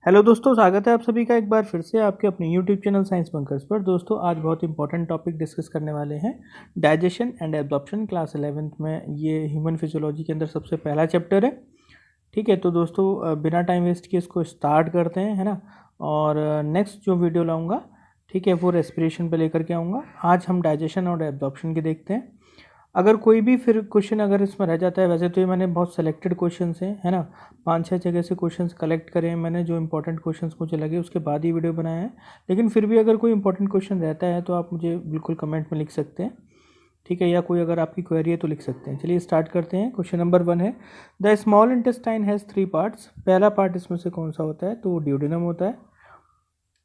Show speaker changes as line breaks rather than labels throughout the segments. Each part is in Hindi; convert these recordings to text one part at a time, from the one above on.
हेलो दोस्तों, स्वागत है आप सभी का एक बार फिर से आपके अपने यूट्यूब चैनल साइंस बंकर्स पर। दोस्तों आज बहुत इंपॉर्टेंट टॉपिक डिस्कस करने वाले हैं, digestion and absorption. Class 11th में ये ह्यूमन फिजियोलॉजी के अंदर सबसे पहला चैप्टर है। ठीक है, तो दोस्तों बिना टाइम वेस्ट किए इसको स्टार्ट करते हैं, है ना। और नेक्स्ट जो वीडियो लाऊंगा, ठीक है, वो रेस्पिरेशन पे लेकर के आऊँगा। आज हम डाइजेशन और एब्जॉर्प्शन के देखते हैं। अगर कोई भी फिर क्वेश्चन अगर इसमें रह जाता है, वैसे तो ये मैंने बहुत सेलेक्टेड क्वेश्चन है ना, 5-6 जगह से क्वेश्चंस कलेक्ट करे हैं मैंने, जो इंपॉर्टेंट क्वेश्चंस मुझे लगे उसके बाद ही वीडियो बनाया है। लेकिन फिर भी अगर कोई इंपॉर्टेंट क्वेश्चन रहता है तो आप मुझे बिल्कुल कमेंट में लिख सकते हैं, ठीक है, या कोई अगर आपकी क्वेरी है तो लिख सकते हैं। चलिए स्टार्ट करते हैं। क्वेश्चन नंबर 1 है, the small intestine has 3 parts. पहला पार्ट इसमें से कौन सा होता है? तो ड्यूडेनम होता है।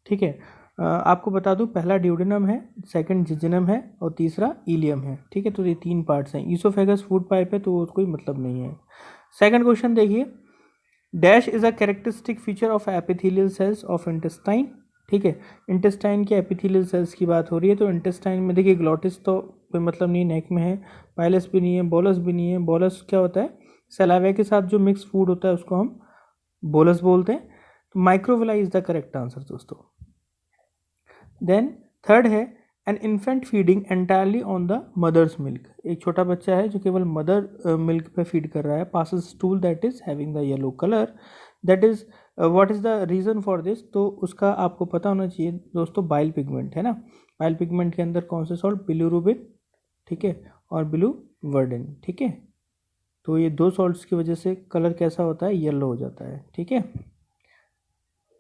ठीक है, आपको बता दूं, पहला ड्यूडेनम है, सेकंड जिजेनम है और तीसरा इलियम है। ठीक है, तो ये 3 पार्ट्स हैं। ईसोफेगस फूड पाइप है तो कोई मतलब नहीं है। सेकंड क्वेश्चन देखिए, dash is a characteristic feature of epithelial cells of intestine. ठीक है, इंटेस्टाइन के एपिथेलियल सेल्स की बात हो रही है, तो इंटेस्टाइन में देखिए ग्लॉटिस तो कोई मतलब नहीं, नेक में है, पाइलस भी नहीं है, बोलस भी नहीं है। बोलस क्या होता है? सलाइवा के साथ जो मिक्स फूड होता है उसको हम बोलस बोलते हैं। तो microvilli is the correct answer दोस्तों। देन थर्ड है, an infant feeding entirely on the mother's milk. एक छोटा बच्चा है जो केवल मदर मिल्क पे फीड कर रहा है, passes stool that is having the yellow colour, that is what is the reason for this? तो उसका आपको पता होना चाहिए दोस्तों, बाइल पिगमेंट है ना। बाइल पिगमेंट के अंदर कौन से सॉल्ट? बिलिरुबिन, ठीक है, और बिलिवर्डिन। ठीक है, तो ये 2 सॉल्ट्स की वजह से कलर कैसा होता है? येलो हो जाता है। ठीक है,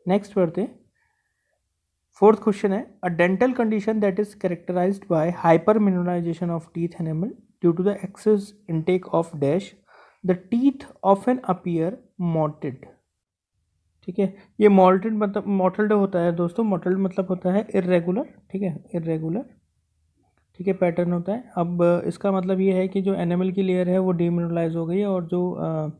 नेक्स्ट पढ़ते हैं। फोर्थ क्वेश्चन है, a dental condition that is characterized by hypermineralization of teeth animal due to the excess intake of dash, the teeth often appear mottled. ठीक है, ये मॉल्टेड मतलब मॉटल्ड होता है दोस्तों। मॉटल्ड मतलब होता है इरेगुलर, ठीक है, इरेगुलर, ठीक है, पैटर्न होता है। अब इसका मतलब ये है कि जो एनिमल की लेयर है वो डीमिनरलाइज हो गई है, और जो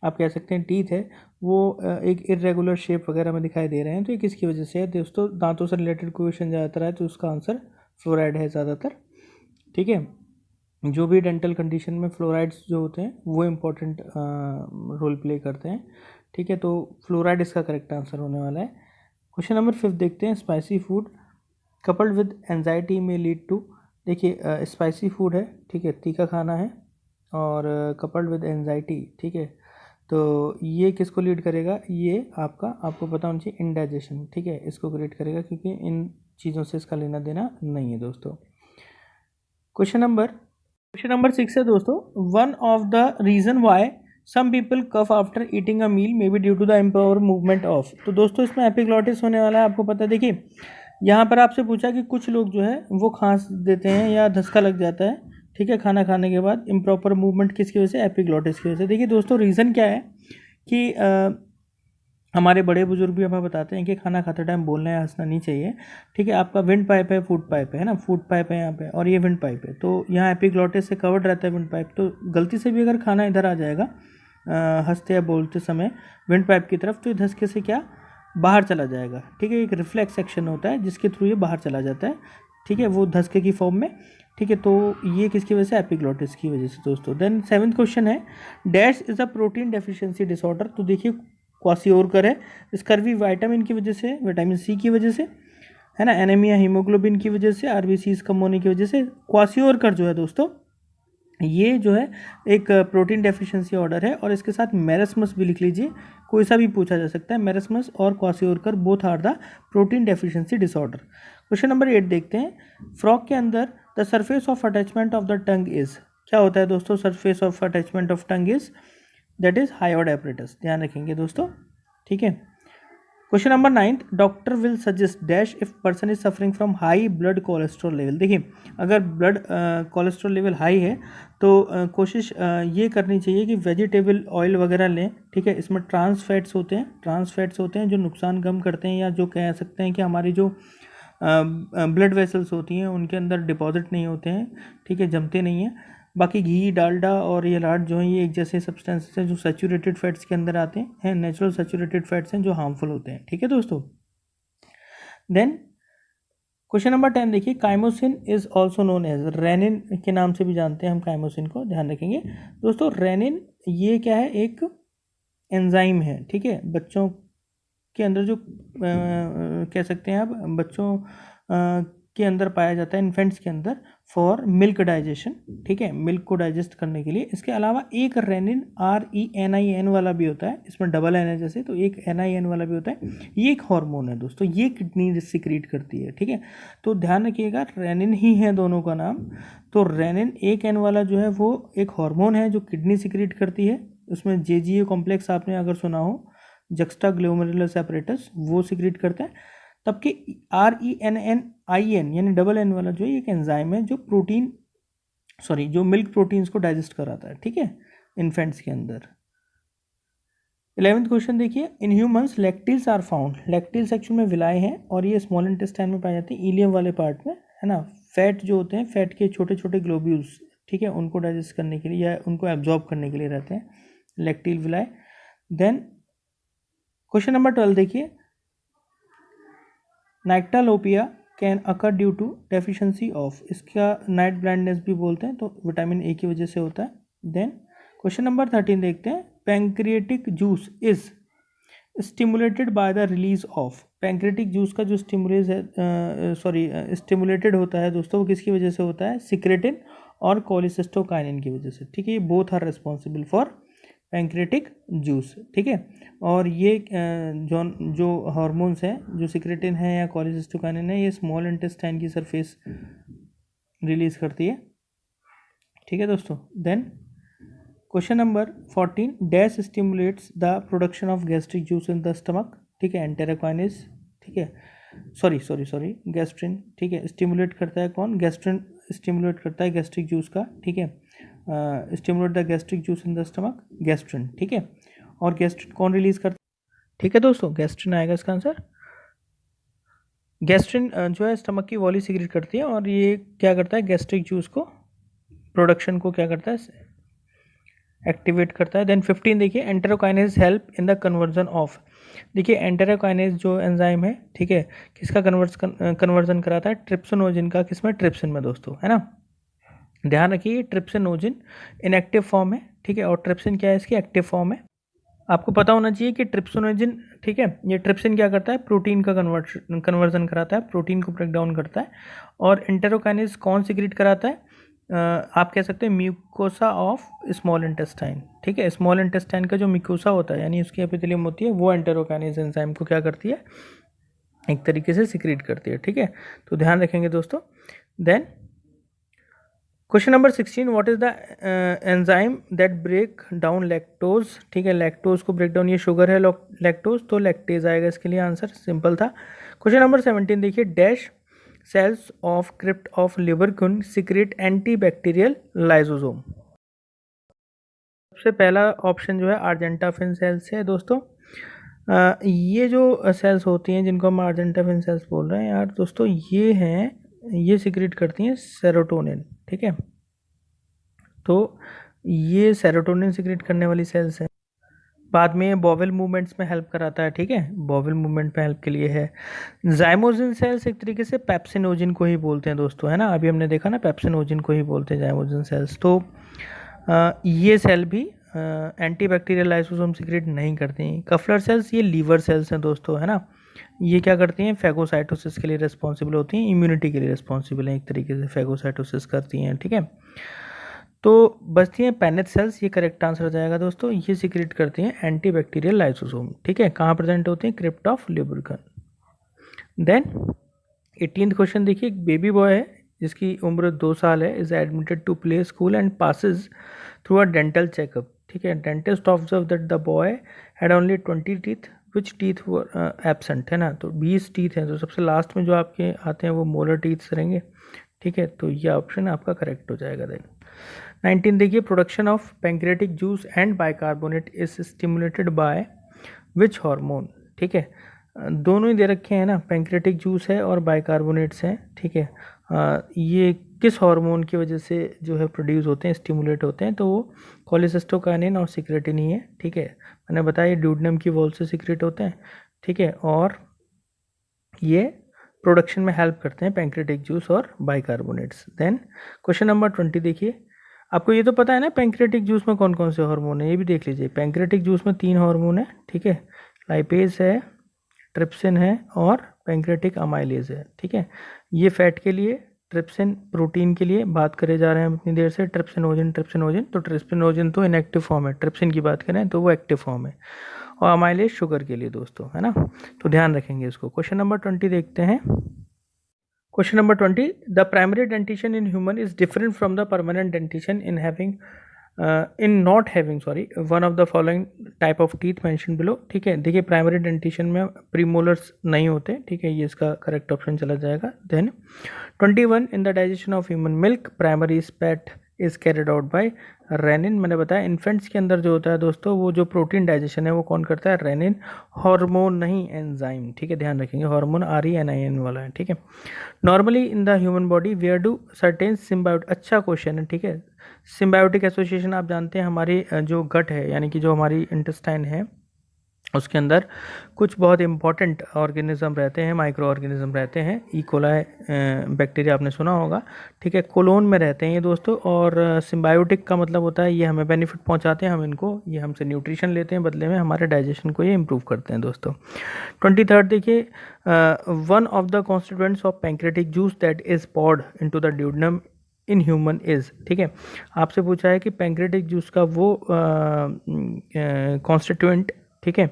आप कह सकते हैं टीथ है वो एक इरेगुलर शेप वगैरह में दिखाई दे रहे हैं। तो ये किसकी वजह से है दोस्तों? दांतों से रिलेटेड क्वेश्चन ज़्यादातर है तो उसका आंसर फ्लोराइड है ज़्यादातर। ठीक है, जो भी डेंटल कंडीशन में फ्लोराइड्स जो होते हैं वो इम्पोर्टेंट रोल प्ले करते हैं। ठीक है, तो फ्लोराइड इसका करेक्ट आंसर होने वाला है। क्वेश्चन नंबर 5 देखते हैं, spicy food coupled with anxiety में लीड टू। देखिए स्पाइसी फूड है, ठीक है, तीखा खाना है, और कपल्ड विद एंजाइटी, ठीक है, तो ये किसको लीड करेगा? ये आपको पता होना चाहिए इंडाइजेशन। ठीक है, इसको क्रिएट करेगा, क्योंकि इन चीज़ों से इसका लेना देना नहीं है दोस्तों। क्वेश्चन नंबर 6 है दोस्तों, one of the reason why some people cough after eating a meal may be due to the improper movement of. तो दोस्तों इसमें एपिग्लॉटिस होने वाला है, आपको पता है। देखिए यहाँ पर आपसे पूछा कि कुछ लोग जो है वो खांस देते हैं या धक्का लग जाता है, ठीक है, खाना खाने के बाद। इम्प्रॉपर मूवमेंट किसकी वजह से? एपिग्लॉटिस की वजह से। देखिए दोस्तों रीज़न क्या है कि हमारे बड़े बुजुर्ग भी हमें बताते हैं कि खाना खाते टाइम बोलना या हंसना नहीं चाहिए। ठीक है, आपका विंड पाइप है, फूड पाइप है ना, फूड पाइप है यहाँ पे और ये विंड पाइप है, तो यहाँ एपिग्लॉटिस से कवर्ड रहता है विंड पाइप। तो गलती से भी अगर खाना इधर आ जाएगा हंसते या बोलते समय विंड पाइप की तरफ, तो ये धसके से क्या बाहर चला जाएगा। ठीक है, एक रिफ्लेक्स एक्शन होता है जिसके थ्रू ये बाहर चला जाता है, ठीक है, वो धसके की फॉर्म में। ठीक है, तो ये किसकी वजह से? एपिग्लॉटिस की वजह से दोस्तों। देन 7th क्वेश्चन है, dash is a protein deficiency disorder. तो देखिए क्वासियोरकर है, स्कर्वी विटामिन की वजह से, विटामिन सी की वजह से, है ना, एनीमिया हीमोग्लोबिन की वजह से, आरबीसीज कम होने की वजह से। क्वासियोरकर जो है दोस्तों, ये जो है एक प्रोटीन डेफिशिएंसी ऑर्डर है, और इसके साथ मेरस्मस भी लिख लीजिए, कोई सा भी पूछा जा सकता है। मेरस्मस और kwashiorkor both are the protein deficiency disorder. Question number 8 देखते हैं, फ्रॉग के अंदर the surface of attachment of the tongue is. क्या होता है दोस्तों? Surface of attachment of tongue is that is hyoid apparatus, ध्यान रखेंगे दोस्तों। ठीक है, question number 9, doctor will suggest dash if person is suffering from high blood cholesterol level. देखिए अगर ब्लड कोलेस्ट्रॉल लेवल हाई है तो कोशिश ये करनी चाहिए कि वेजिटेबल ऑयल वगैरह लें। ठीक है, इसमें ट्रांस फैट्स होते हैं जो नुकसान कम करते हैं, या जो कह सकते हैं कि हमारी जो ब्लड वेसल्स होती हैं उनके अंदर डिपॉजिट नहीं होते हैं, ठीक है, जमते नहीं हैं। बाकी घी, डालडा और ये लाट जो हैं ये एक जैसे सब्सटेंसेस हैं जो सैचुरेटेड फैट्स के अंदर आते हैं, नेचुरल सैचुरेटेड फैट्स हैं जो हार्मफुल होते हैं। ठीक है दोस्तों। देन क्वेश्चन नंबर 10 देखिए, chymosin is also known as rennin के नाम से भी जानते हैं हम काइमोसिन को, ध्यान रखेंगे दोस्तों। रेनिन ये क्या है? एक एंजाइम है, ठीक है, बच्चों के अंदर जो कह सकते हैं आप बच्चों के अंदर पाया जाता है, इन्फेंट्स के अंदर, फॉर मिल्क डाइजेशन, ठीक है, मिल्क को डाइजेस्ट करने के लिए। इसके अलावा एक रेनिन RENIN वाला भी होता है, इसमें डबल एन है जैसे, तो एक NIN वाला भी होता है। ये एक हार्मोन है दोस्तों, ये किडनी सिक्रीट करती है, ठीक है। तो ध्यान रखिएगा, रेनिन ही है दोनों का नाम। तो रेनिन एक एन वाला जो है वो एक हार्मोन है जो किडनी सिक्रीट करती है। उसमें JGA कॉम्प्लेक्स आपने अगर सुना हो, जक्स्टा ग्लोमेरुलर सेपरेटस, वो सिक्रीट करता है। तब कि RENIN यानी डबल एन वाला जो है एक एंजाइम है जो जो मिल्क प्रोटीन्स को डाइजेस्ट कराता है, ठीक है, इन्फेंट्स के अंदर। 11th क्वेश्चन देखिए, in humans lacteals are found. Lacteal section में विलाय हैं और ये स्मॉल इंटेस्टाइन में पाए जाते हैं, इलियम वाले पार्ट में, है ना। फैट जो होते हैं, फैट के छोटे छोटे ग्लोब्यूल्स, ठीक है, उनको डाइजेस्ट करने के लिए या उनको एब्जॉर्ब करने के लिए रहते हैं lacteal villi. Then question number 12 देखिए, nyctalopia can occur due to deficiency of, इसका नाइट ब्लाइंडनेस भी बोलते हैं, तो विटामिन A की वजह से होता है। देन क्वेश्चन नंबर 13 देखते हैं, pancreatic juice is stimulated by the release of. Pancreatic juice का जो स्टिमुलेटेड होता है दोस्तों, वो किसकी वजह से होता है? सिक्रेटिन और कोलिसिस्टोकाइनिन की वजह से, ठीक है। ये both are responsible for pancreatic juice, ठीक है। और ये जो हार्मोन्स हैं, जो सिक्रेटिन है या कोलिसिस्टोकाइनिन है, ये स्मॉल इंटेस्टाइन की सरफेस रिलीज करती है, ठीक है दोस्तों। Then question number 14, dash stimulates the production of gastric juice in the stomach, ठीक है, एंटेरोकाइनेज, ठीक है, सॉरी गैस्ट्रिन, ठीक है। स्टिमुलेट करता है कौन? गैस्ट्रिन स्टिमुलेट करता है गैस्ट्रिक जूस का, ठीक है। Stimulate the gastric juice in the stomach, gastrin, ठीक है। और गैस्ट्रिन कौन रिलीज करता है? ठीक है दोस्तों, गैस्ट्रिन आएगा इसका आंसर। गैस्ट्रिन जो है स्टमक की वॉली सिक्रेट करती है और ये क्या करता है? गैस्ट्रिक जूस को प्रोडक्शन को क्या करता है? एक्टिवेट करता है। देन 15 देखिए, enterokinase help in the conversion of. देखिए एंटेरोकाइनेज जो एंजाइम है, ठीक है, किसका कन्वर्जन कराता है? ट्रिप्सिनोजिन का। किसमें? ट्रिप्सिन में दोस्तों, है ना। ध्यान रखिए, ट्रिप्सिनोजिन इनएक्टिव फॉर्म है, ठीक है, और ट्रिप्सिन क्या है? इसकी एक्टिव फॉर्म है। आपको पता होना चाहिए कि ट्रिप्सिनोजिन, ठीक है, ये ट्रिप्सिन क्या करता है? प्रोटीन का कन्वर्जन कराता है, प्रोटीन को ब्रेक डाउन करता है। और एंटेरोकाइनेज कौन सिक्रीट कराता है? आप कह सकते हैं म्यूकोसा ऑफ स्मॉल इंटेस्टाइन, ठीक है। स्मॉल इंटेस्टाइन का जो म्यूकोसा होता है, यानी उसकी एपिथेलियम होती है, वो एंटेरोकाइनेज एंजाइम को क्या करती है? एक तरीके से सिक्रीट करती है, ठीक है। तो ध्यान रखेंगे दोस्तों। Then question number 16, what is the enzyme that break down lactose, ठीक है, लैक्टोज को ब्रेक डाउन, ये शुगर है लैक्टोज, तो लैक्टेज आएगा इसके लिए आंसर, सिंपल था। क्वेश्चन नंबर 17 देखिए, dash cells of crypt of Lieberkuhn secrete antibacterial lysosome. सबसे पहला ऑप्शन जो है आर्जेंटाफिन सेल्स है दोस्तों। ये जो सेल्स होती हैं जिनको हम आर्जेंटाफिन सेल्स बोल रहे हैं यार दोस्तों, ये हैं, ये सिक्रेट करती हैं सेरोटोनिन, ठीक है। तो ये सेरोटोनिन सिक्रेट करने वाली सेल्स हैं। बाद में ये बॉवेल मूवमेंट्स में हेल्प कराता है, ठीक है, बॉवेल मूवमेंट में हेल्प के लिए है। जाइमोजिन सेल्स एक तरीके से पेप्सिनोजिन को ही बोलते हैं दोस्तों, है ना। अभी हमने देखा ना, पेप्सिनोजिन को ही बोलते हैं जाइमोजिन सेल्स। तो ये सेल भी एंटीबैक्टीरियल लाइसोसोम सिक्रेट नहीं करती। कफलर सेल्स, ये लीवर सेल्स हैं दोस्तों, है ना। ये क्या करती हैं? फैगोसाइटोसिस के लिए रिस्पॉन्सिबल होती हैं, इम्यूनिटी के लिए रिस्पॉन्सिबल हैं, एक तरीके से फैगोसाइटोसिस करती हैं, ठीक है। तो बचती हैं पैनेट सेल्स, ये करेक्ट आंसर हो जाएगा दोस्तों। ये सिक्रेट करती हैं एंटीबैक्टीरियल लाइसोसोम, ठीक है। कहाँ प्रेजेंट होती हैं? Crypt of Lieberkuhn. Then 18th question देखिए, एक बेबी बॉय है जिसकी उम्र 2 साल है, is admitted to play school and passes through a dental checkup, ठीक है। Dentist observe that the boy had only 20 teeth, which teeth were absent, है ना। तो 20 टीथ हैं, तो सबसे लास्ट में जो आपके आते हैं वो मोलर टीथ रहेंगे, ठीक है। तो ये ऑप्शन आपका करेक्ट हो जाएगा। देन 19 देखिए, production of pancreatic juice and bicarbonate is stimulated by which hormone, ठीक है। दोनों ही दे रखे हैं ना, पैंक्रियाटिक जूस है और बाइकार्बोनेट्स हैं, ठीक है। ये किस हार्मोन की वजह से जो है प्रोड्यूस होते हैं, स्टिमुलेट होते हैं? तो वो कोलिसिस्टोकाइनिन और सिक्रेटिन ही है, ठीक है। मैंने बताया ड्यूडेनम की वॉल से सिक्रेट होते हैं, ठीक है। और ये प्रोडक्शन में हेल्प करते हैं पैंक्रियाटिक जूस और बाइकार्बोनेट्स। देन क्वेश्चन नंबर 20 देखिए, आपको ये तो पता है ना पैंक्रियाटिक जूस में कौन कौन से हार्मोन है, ये भी देख लीजिए। पैंक्रियाटिक जूस में 3 हार्मोन है, ठीक है। लाइपेज है, ट्रिप्सिन है और पैंक्रेटिक अमाइलेज है। ठीक है, ये फैट के लिए, ट्रिप्सिन प्रोटीन के लिए बात करे जा रहे हैं हम इतनी देर से। ट्रिप्सिनोजन ट्रिप्सिनोजन, तो ट्रिप्सिनोजन तो इनएक्टिव फॉर्म है, ट्रिप्सिन की बात करें तो वो एक्टिव फॉर्म है, और अमाइलेज शुगर के लिए दोस्तों, है ना, तो ध्यान रखेंगे इसको। क्वेश्चन नंबर 20 देखते हैं। Question number 20, the primary dentition in human is different from the permanent dentition in having in not having one of the following type of teeth mention below. ठीक है, देखिए प्राइमरी डेंटिशन में प्रीमोलर्स नहीं होते। ठीक है, ये इसका करेक्ट ऑप्शन चला जाएगा। Then 21, in the digestion of human milk primary spat is carried out by rennin. मैंने बताया इन्फेंट्स के अंदर जो होता है दोस्तों, वो जो प्रोटीन डाइजेशन है वो कौन करता है, रेनिन, हार्मोन नहीं एंजाइम। ठीक है, ध्यान रखेंगे, हार्मोन RENIN वाला है। ठीक है, normally in the human body where do certain symbiotic, अच्छा क्वेश्चन है। ठीक है, सिम्बायोटिक एसोसिएशन आप जानते हैं, हमारी जो गट है यानी कि जो हमारी इंटेस्टाइन है उसके अंदर कुछ बहुत इंपॉर्टेंट ऑर्गेनिज्म रहते हैं, माइक्रो ऑर्गेनिज्म रहते हैं। ई कोलाई बैक्टीरिया आपने सुना होगा। ठीक है, कोलोन में रहते हैं ये दोस्तों, और सिम्बायोटिक का मतलब होता है ये हमें बेनिफिट पहुंचाते हैं, हम इनको, ये हमसे न्यूट्रिशन लेते हैं, बदले में हमारे डाइजेशन को ये इंप्रूव करते हैं दोस्तों। 23 देखिए, one of the constituents of pancreatic juice that is poured into the duodenum in human is. ठीक है, आपसे पूछा है कि पैंक्रेटिक जूस का वो कॉन्स्टिट्यूएंट, ठीक है,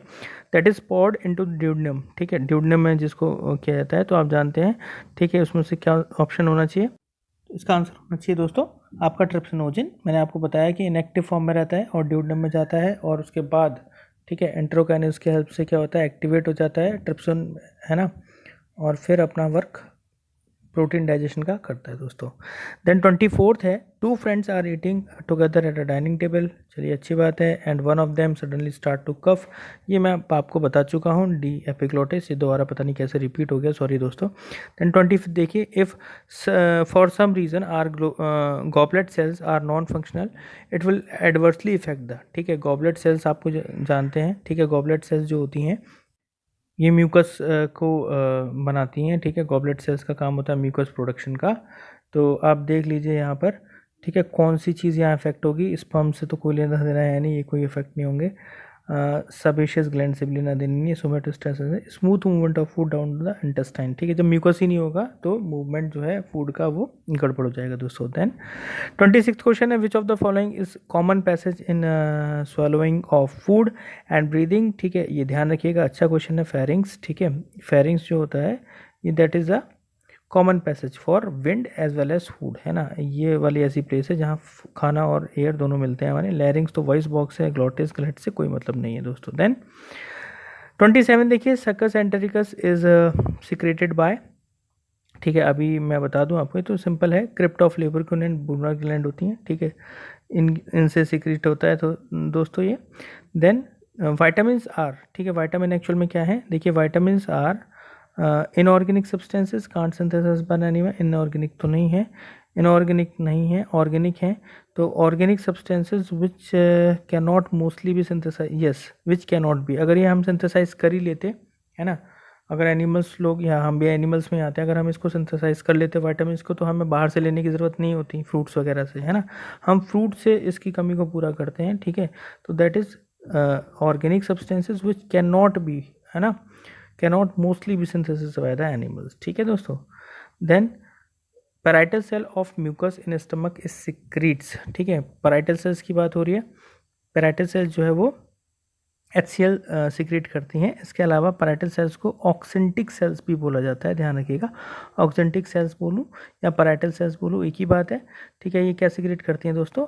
that is poured into duodenum. ठीक है, ड्यूडनम में जिसको किया जाता है तो आप जानते हैं। ठीक है, उसमें से क्या ऑप्शन होना चाहिए, इसका आंसर होना चाहिए दोस्तों आपका ट्रिप्सिनोजन। मैंने आपको बताया कि इनएक्टिव फॉर्म में रहता है और ड्यूडनम में जाता है, और उसके बाद ठीक है एंटेरोकाइनेज की हेल्प से क्या होता है, एक्टिवेट हो जाता है ट्रिप्सिन, है ना, और फिर अपना वर्क प्रोटीन डाइजेशन का करता है दोस्तों। देन 24 है, two friends are eating together at a dining table. चलिए अच्छी बात है। And one of them suddenly start to cough, ये मैं आपको बता चुका हूँ, डी एपिग्लोटिस, ये दोबारा पता नहीं कैसे रिपीट हो गया, सॉरी दोस्तों। देन 25 देखिए, if for some reason are goblet cells are non functional it will adversely effect the. ठीक है, गॉबलेट सेल्स आपको जानते हैं। ठीक है, गॉबलेट सेल्स जो होती हैं ये म्यूकस को बनाती हैं। ठीक है, गॉबलेट सेल्स का काम होता है म्यूकस प्रोडक्शन का। तो आप देख लीजिए यहाँ पर, ठीक है, कौन सी चीज़ यहाँ इफेक्ट होगी, स्पर्म से तो कोई लेना देना है नहीं, ये कोई इफेक्ट नहीं होंगे। सबेशियस ग्लैंड से भी लेना देना नहीं है। सोमेटोस्टेसिस है, smooth movement of food down to the intestine. ठीक है, जब म्यूकस ही नहीं होगा तो मूवमेंट जो है फूड का वो गड़बड़ हो जाएगा दोस्तों। देन 26 क्वेश्चन है, which of the following is common passage in swallowing of food and breathing. ठीक है, ये ध्यान रखिएगा, अच्छा क्वेश्चन है। फेरिंग्स, ठीक है, फेरिंग्स जो होता है ये that is a common passage for wind as well as food, है ना, ये वाली ऐसी प्लेस है जहाँ खाना और एयर दोनों मिलते हैं हमारे। लैरिंग्स तो वॉइस बॉक्स है, ग्लॉटिस ग्लैट से कोई मतलब नहीं है दोस्तों। देन 27 देखिए, सकस एंटेरिकस इज सिक्रेटेड बाय। ठीक है, अभी मैं बता दूं आपको, तो सिंपल है, क्रिप्ट ऑफ लेबरक्यून बूनर ग्लैंड होती हैं। ठीक है, इनसे सिक्रेट होता है तो दोस्तों ये। देन वाइटामिन आर, ठीक है, वाइटामिन एक्चुअल में क्या है, देखिए vitamin are inorganic substances can't synthesize by animal, inorganic तो नहीं है, इनऑर्गेनिक नहीं है, ऑर्गेनिक है। तो organic substances which can not mostly be synthesize, yes which can not be, अगर ये हम सिंथेसाइज कर ही लेते, है ना, अगर एनिमल्स लोग, या हम भी एनिमल्स में आते हैं, अगर हम इसको सिंथेसाइज कर लेते वाइटामिन को, तो हमें बाहर से लेने की ज़रूरत नहीं होती फ्रूट्स वगैरह से, है ना, हम फ्रूट से इसकी कमी को पूरा करते हैं। ठीक है, तो that is organic substances which can not be, है ना, can not mostly be synthesis by the animals. ठीक है दोस्तों। Then parietal cell of mucus in stomach is secretes. ठीक है, पैराइटल सेल्स की बात हो रही है। पैराइटल सेल्स जो है वो HCl सिक्रेट करती हैं। इसके अलावा पैराइटल सेल्स को ऑक्सेंटिक सेल्स भी बोला जाता है, ध्यान रखिएगा, ऑक्सेंटिक सेल्स बोलूँ या पैराइटल सेल्स बोलूँ एक ही बात है। ठीक है, ये क्या सिक्रेट करती हैं दोस्तों,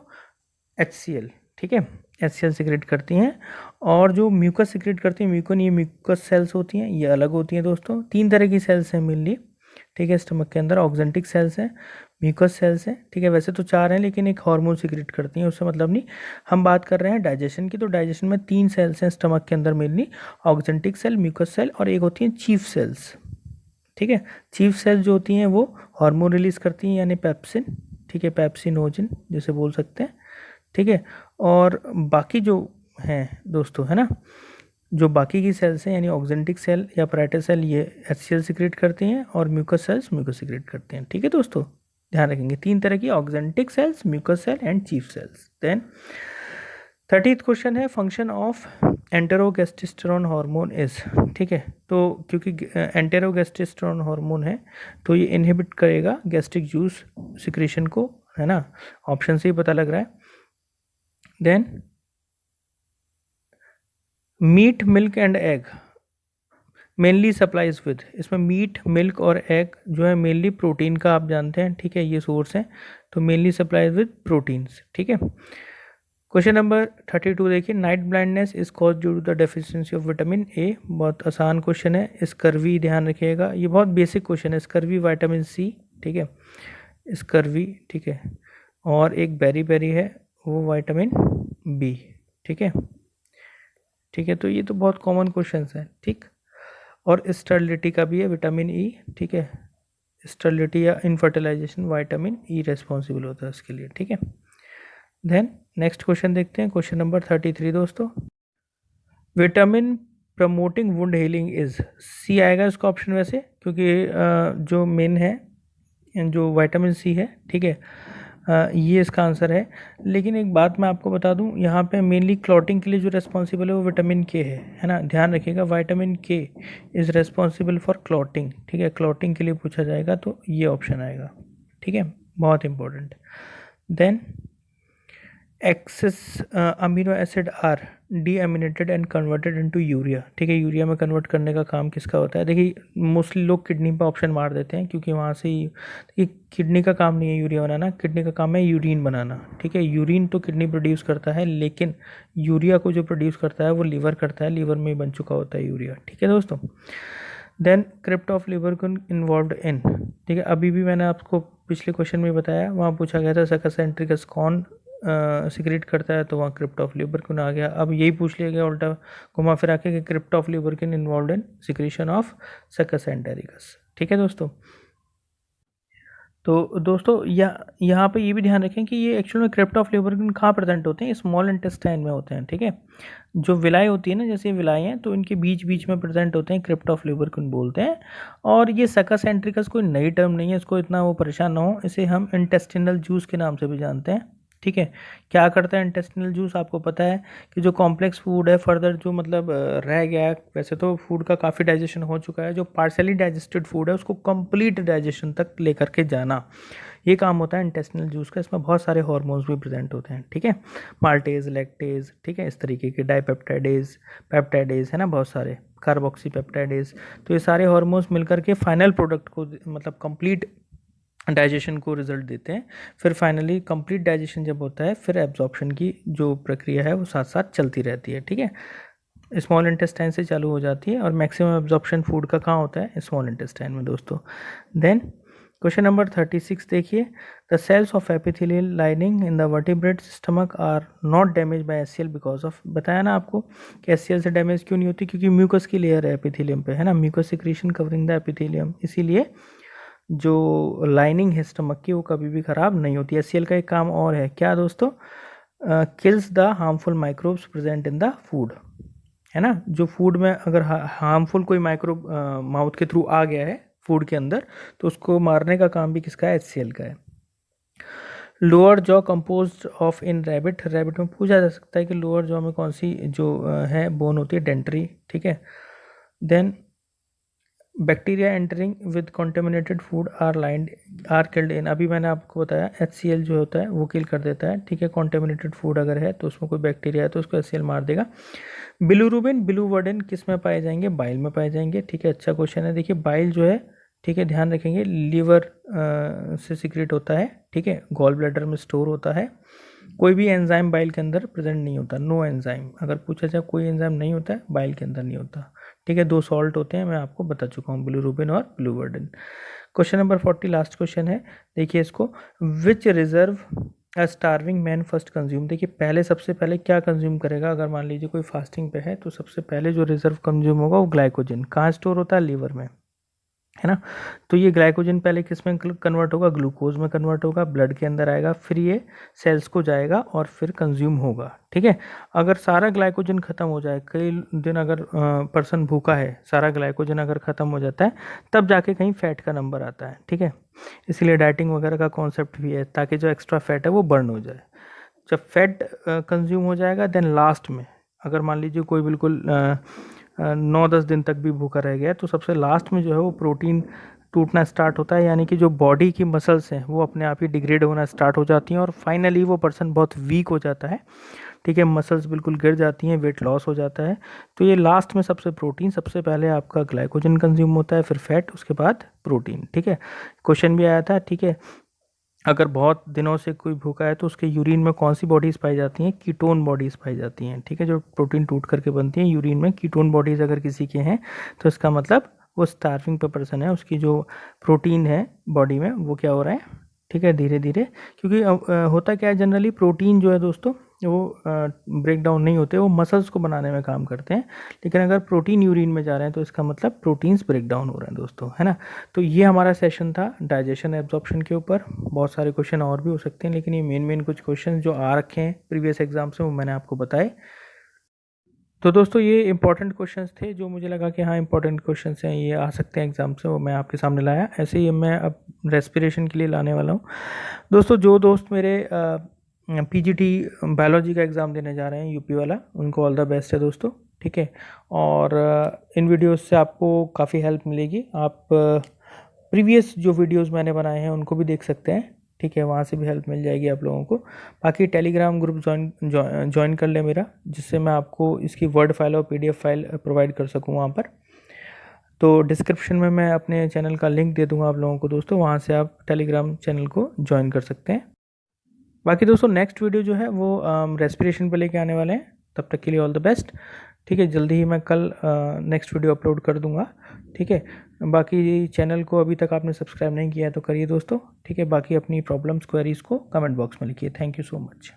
HCl। ठीक है, HCl सिक्रेट करती हैं। और जो म्यूकस सिक्रेट करती हैं, म्यूकन, ये म्यूकस सेल्स होती हैं, ये अलग होती हैं दोस्तों। 3 तरह की सेल्स हैं मेनली, ठीक है, स्टमक के अंदर, ऑक्सेंटिक सेल्स हैं, म्यूकस सेल्स हैं। ठीक है, वैसे तो 4 हैं लेकिन एक हार्मोन सिक्रेट करती हैं, उससे मतलब नहीं, हम बात कर रहे हैं डाइजेशन की। तो डाइजेशन में 3 सेल्स हैं स्टमक के अंदर mainly, oxyntic cell, mucus cell, और एक होती हैं चीफ सेल्स। ठीक है, चीफ सेल्स जो होती हैं वो हार्मोन रिलीज करती हैं, यानी पेप्सिन। ठीक है, पेप्सिनोजन जैसे बोल सकते हैं। ठीक है, और बाकी जो हैं दोस्तों, है ना, जो बाकी की सेल्स हैं यानी ऑक्सेंटिक सेल या पैराइटल सेल, ये HCl सिक्रेट करती हैं, और म्यूकस सेल्स म्यूकस सिक्रेट करते हैं। ठीक है दोस्तों, ध्यान रखेंगे 3 तरह की, oxyntic cells, mucus cell and chief cells. Then 30th question है function of enterogastrone hormone is, ठीक है। तो क्योंकि एंटेरोगेस्टेस्टेरोन हार्मोन है तो ये इनहिबिट करेगा गैस्ट्रिक जूस सिक्रेशन को, है ना, ऑप्शन से ही पता लग रहा है। Then meat milk and egg mainly supplies with, इसमें मीट मिल्क और एग जो है मेनली प्रोटीन का आप जानते हैं, ठीक है, ये सोर्स है, तो मेनली सप्लाइज विद प्रोटीन्स, ठीक है। क्वेश्चन नंबर 32 देखिए, night blindness is cause due to the deficiency of vitamin A, बहुत आसान क्वेश्चन है। स्कर्वी ध्यान रखिएगा, ये बहुत बेसिक क्वेश्चन है। स्कर्वी विटामिन सी, ठीक है, स्कर्वी, ठीक है, और एक बेरी बेरी है वो विटामिन बी, ठीक है, ठीक है। तो ये तो बहुत कॉमन क्वेश्चन है, ठीक। और स्टर्लिटी का भी है विटामिन ई, ठीक है, स्टर्लिटी या इनफर्टिलाइजेशन विटामिन ई रेस्पॉन्सिबल होता है उसके लिए, ठीक है। देन नेक्स्ट क्वेश्चन देखते हैं, क्वेश्चन नंबर 33 दोस्तों, vitamin promoting wound healing is, C आएगा इसका ऑप्शन वैसे, क्योंकि जो मेन है जो विटामिन सी है, ठीक है, ये इसका आंसर है। लेकिन एक बात मैं आपको बता दूं, यहाँ पे मेनली क्लॉटिंग के लिए जो रेस्पॉन्सिबल है वो विटामिन के है ना, ध्यान रखिएगा, विटामिन के इज़ रेस्पॉन्सिबल फॉर क्लॉटिंग, ठीक है, क्लॉटिंग के लिए पूछा जाएगा तो ये ऑप्शन आएगा, ठीक है, बहुत important. Then excess amino acid are deaminated and converted into urea, ठीक है, यूरिया में कन्वर्ट करने का काम किसका होता है? देखिए मोस्टली लोग किडनी पे ऑप्शन मार देते हैं क्योंकि वहाँ से ही, देखिए किडनी का काम नहीं है यूरिया बनाना, किडनी का काम है यूरिन बनाना, ठीक है। यूरिन तो किडनी प्रोड्यूस करता है, लेकिन यूरिया को जो प्रोड्यूस करता है वो लीवर करता है, लीवर में ही बन चुका होता है यूरिया, ठीक है दोस्तों। Then crypt of Lieberkuhn involve in, ठीक है, अभी भी मैंने आपको पिछले क्वेश्चन में बताया, वहाँ पूछा गया था सकस एंट्रिकस कौन सिक्रेट करता है, तो वहाँ क्रिप्ट ऑफ लिबरकुन आ गया। अब यही पूछ लिया गया उल्टा घुमा फिरा के कि crypt of Lieberkuhn involve in secretion of succus entericus, ठीक है दोस्तों। तो दोस्तों यहाँ पे ये भी ध्यान रखें कि ये एक्चुअल में क्रिप्ट ऑफ लिबरकुन कहाँ प्रेजेंट होते हैं? स्मॉल इंटेस्टाइन में होते हैं, ठीक है। जो विलाई होती है ना, जैसे विलाई हैं तो इनके बीच बीच में प्रेजेंट होते हैं, क्रिप्ट ऑफ लिबरकुन बोलते हैं। और ये सकस एंट्रिकस कोई नई टर्म नहीं है, इसको इतना वो परेशान ना हो, इसे हम इंटेस्टिनल जूस के नाम से भी जानते हैं, ठीक है। क्या करता है इंटेस्टिनल जूस? आपको पता है कि जो कॉम्प्लेक्स फूड है फर्दर जो मतलब रह गया है, वैसे तो फूड का काफ़ी डाइजेशन हो चुका है, जो पार्शली डाइजेस्टेड फूड है उसको कंप्लीट डाइजेशन तक लेकर के जाना, ये काम होता है इंटेस्टिनल जूस का। इसमें बहुत सारे हार्मोन्स भी प्रेजेंट होते हैं, ठीक है, माल्टेज, लैक्टेज, ठीक है, इस तरीके के डाइपेप्टाइडेज, पेप्टाइडेज है ना, बहुत सारे कार्बोक्सी पेप्टाइडेज, तो ये सारे हार्मोन्स मिलकर के फाइनल प्रोडक्ट को मतलब कंप्लीट डाइजेशन को रिजल्ट देते हैं। फिर फाइनली कंप्लीट डाइजेशन जब होता है फिर एब्जॉर्प्शन की जो प्रक्रिया है वो साथ साथ चलती रहती है, ठीक है। स्मॉल इंटेस्टाइन से चालू हो जाती है और मैक्सिमम एब्जॉर्प्शन फूड का कहाँ होता है? स्मॉल इंटेस्टाइन में दोस्तों। देन क्वेश्चन नंबर 36 देखिए, the cells of epithelial lining in the vertebrate stomach are not damage by HCl because of, बताया ना आपको कि एचसीएल से डैमेज क्यों नहीं होती? क्योंकि म्यूकस की लेयर है एपिथेलियम पे, है ना, mucus secretion covering the epithelium, इसीलिए जो लाइनिंग है स्टमक की वो कभी भी ख़राब नहीं होती। एचसीएल का एक काम और है, क्या दोस्तों? Kills the harmful microbes present in the food, है ना, जो फूड में अगर हार्मफुल कोई माइक्रोब माउथ के थ्रू आ गया है फूड के अंदर तो उसको मारने का काम भी किसका है? एचसीएल का है। Lower jaw composed of in rabbit, rabbit में पूछा जा सकता है कि लोअर जॉ में कौन सी जो है बोन होती है? डेंट्री, ठीक है। Then bacteria entering with contaminated food are killed in, अभी मैंने आपको बताया HCl जो होता है वो किल कर देता है, ठीक है। कॉन्टेमिनेटेड फूड अगर है तो उसमें कोई बैक्टीरिया है तो उसको HCl मार देगा। बिलुरुबिन, बिलुवर्डिन किस में पाए जाएंगे? बाइल में पाए जाएंगे, ठीक है, अच्छा क्वेश्चन है। देखिए बाइल जो है, ठीक है, ध्यान रखेंगे, लीवर से सीक्रेट होता है, ठीक है, गॉल ब्लैडर में स्टोर होता है। कोई भी एंजाइम बाइल के अंदर प्रेजेंट नहीं होता, नो एंजाइम, अगर पूछा जाए कोई एंजाइम नहीं होता है बाइल के अंदर नहीं होता, ठीक है। 2 सॉल्ट होते हैं, मैं आपको बता चुका हूँ, बिलुरुबिन और बिलुवर्डिन। क्वेश्चन नंबर 40 लास्ट क्वेश्चन है, देखिए इसको, विच रिजर्व अ स्टार्विंग मैन फर्स्ट कंज्यूम, देखिए पहले सबसे पहले क्या कंज्यूम करेगा? अगर मान लीजिए कोई फास्टिंग पे है तो सबसे पहले जो रिजर्व कंज्यूम होगा वो ग्लाइकोजन, कहाँ स्टोर होता है? लीवर में, है ना। तो ये ग्लाइकोजन पहले किस में कन्वर्ट होगा? ग्लूकोज में कन्वर्ट होगा, ब्लड के अंदर आएगा, फिर ये सेल्स को जाएगा और फिर कंज्यूम होगा, ठीक है। अगर सारा ग्लाइकोजन खत्म हो जाए, कई दिन अगर पर्सन भूखा है, सारा ग्लाइकोजन अगर खत्म हो जाता है तब जाके कहीं फैट का नंबर आता है, ठीक है। इसलिए डाइटिंग वगैरह का कॉन्सेप्ट भी है ताकि जो एक्स्ट्रा फैट है वो बर्न हो जाए। जब फैट कंज्यूम हो जाएगा देन लास्ट में, अगर मान लीजिए कोई बिल्कुल 9-10 दिन तक भी भूखा रह गया तो सबसे लास्ट में जो है वो प्रोटीन टूटना स्टार्ट होता है, यानी कि जो बॉडी की मसल्स हैं वो अपने आप ही डिग्रेड होना स्टार्ट हो जाती हैं और फाइनली वो पर्सन बहुत वीक हो जाता है। ठीक है, मसल्स बिल्कुल गिर जाती हैं, वेट लॉस हो जाता है। तो ये लास्ट में सबसे प्रोटीन, सबसे पहले आपका ग्लाइकोजन कंज्यूम होता है, फिर फैट, उसके बाद प्रोटीन। ठीक है, क्वेश्चन भी आया था। ठीक है, अगर बहुत दिनों से कोई भूखा है तो उसके यूरिन में कौन सी बॉडीज़ पाई जाती हैं? कीटोन बॉडीज़ पाई जाती हैं। ठीक है, जो प्रोटीन टूट करके बनती हैं यूरिन में, कीटोन बॉडीज़ अगर किसी के हैं तो इसका मतलब वो स्टार्विंग पे पर्सन है, उसकी जो प्रोटीन है बॉडी में वो क्या हो रहा है? ठीक है, धीरे धीरे, क्योंकि होता क्या है जनरली प्रोटीन जो है दोस्तों वो ब्रेक डाउन नहीं होते, वो मसल्स को बनाने में काम करते हैं। लेकिन अगर प्रोटीन यूरिन में जा रहे हैं तो इसका मतलब प्रोटीन्स ब्रेक डाउन हो रहे हैं दोस्तों, है ना। तो ये हमारा सेशन था डाइजेशन एब्जॉर्प्शन के ऊपर। बहुत सारे क्वेश्चन और भी हो सकते हैं, लेकिन ये मेन कुछ क्वेश्चन जो आ रखे हैं प्रीवियस एग्जाम से वो मैंने आपको बताए। तो दोस्तों ये इंपॉर्टेंट क्वेश्चंस थे जो मुझे लगा कि हाँ इंपॉर्टेंट क्वेश्चंस हैं, ये आ सकते हैं एग्जाम से, वो मैं आपके सामने लाया। ऐसे ही मैं अब रेस्पिरेशन के लिए लाने वाला हूँ दोस्तों। जो दोस्त मेरे पीजीटी बायोलॉजी का एग्ज़ाम देने जा रहे हैं यूपी वाला, उनको ऑल द बेस्ट है दोस्तों। ठीक है, और इन वीडियोस से आपको काफ़ी हेल्प मिलेगी। आप प्रीवियस जो वीडियोस मैंने बनाए हैं उनको भी देख सकते हैं। ठीक है, वहाँ से भी हेल्प मिल जाएगी आप लोगों को। बाकी टेलीग्राम ग्रुप ज्वाइन कर ले मेरा, जिससे मैं आपको इसकी वर्ड फाइल और पीडीएफ फाइल प्रोवाइड कर सकूँ वहाँ पर। तो डिस्क्रिप्शन में मैं अपने चैनल का लिंक दे दूँगा आप लोगों को दोस्तों, वहाँ से आप टेलीग्राम चैनल को ज्वाइन कर सकते हैं। बाकी दोस्तों नेक्स्ट वीडियो जो है वो रेस्पिरेशन पे लेके आने वाले हैं। तब तक के लिए ऑल द बेस्ट। ठीक है, जल्दी ही मैं कल नेक्स्ट वीडियो अपलोड कर दूंगा। ठीक है, बाकी चैनल को अभी तक आपने सब्सक्राइब नहीं किया है तो करिए दोस्तों। ठीक है, बाकी अपनी प्रॉब्लम्स क्वेरीज़ को कमेंट बॉक्स में लिखिए। Thank you so much.